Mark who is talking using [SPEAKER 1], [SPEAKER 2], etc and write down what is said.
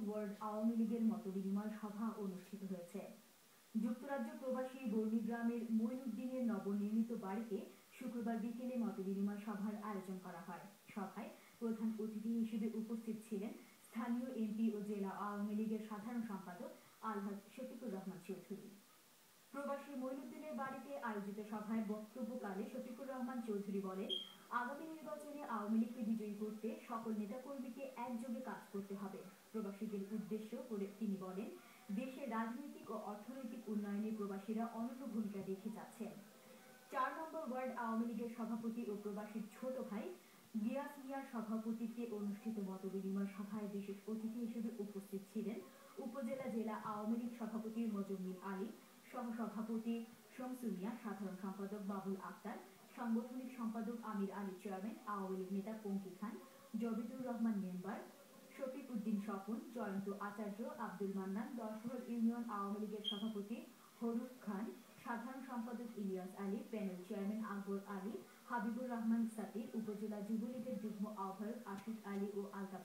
[SPEAKER 1] World Awami লীগের মতবিনিময় সভা অনুষ্ঠিত হয়েছে। যুক্তরাজ্য প্রবাসী বর্ণিগ্রামের মঈনুদ্দিনের নবনির্মিত বাড়িতে শুক্রবার বিকেলে মতবিনিময় সভার আয়োজন করা হয়। সভায় প্রধান অতিথি হিসেবে উপস্থিত ছিলেন স্থানীয় এমপি ও জেলা আওয়ামী লীগের সাধারণ সম্পাদক আলহাজ শফিকুর রহমান চৌধুরী। প্রবাসী মঈনুদ্দিনের বাড়িতে আয়োজিত সভায় বক্তব্যকালে শফিকুর রহমান চৌধুরী বলেন, আগামী নির্বাচনে আওয়ামী লীগকে বিজয়ী করতে সকল নেতাকর্মীকে একযোগে কাজ করতে হবে। প্রবাসীদের উদ্দেশ্য করে তিনি বলেন, দেশের রাজনৈতিক ও অর্থনৈতিক উন্নয়নে প্রবাসীরা অনন্য ভূমিকা রেখে যাচ্ছেন। ৪ নম্বর ওয়ার্ড আওয়ামী লীগের সভাপতি ও প্রবাসীর ছোট ভাই গিয়াস মিয়ার সভাপতিত্বে অনুষ্ঠিত মতবিনিময় সভায় বিশেষ অতিথি হিসেবে উপস্থিত ছিলেন উপজেলা জেলা আওয়ামী লীগ সভাপতি মোজাম্মেল আলী, সহসভাপতি শমসু মিয়া, সাধারণ সম্পাদক বাবুল আক্তার, সাংগঠনিক সম্পাদক আমির আলী, চেয়ারম্যান আওয়ামী লীগ নেতা পঙ্কি খান, জবিদুর রহমান মেম্বার, শফিক উদ্দিন স্বপন, জয়ন্ত আচার্য, আব্দুল মান্নান, দশহর ইউনিয়ন আওয়ামী লীগের সভাপতি হরুফ খান, সাধারণ সম্পাদক ইলিয়াস আলী, প্যানেল চেয়ারম্যান আকবর আলী, হাবিবুর রহমান সাতির, উপজেলা যুবলীগের যুগ্ম আহ্বায়ক আশিক আলী ও আলতাফ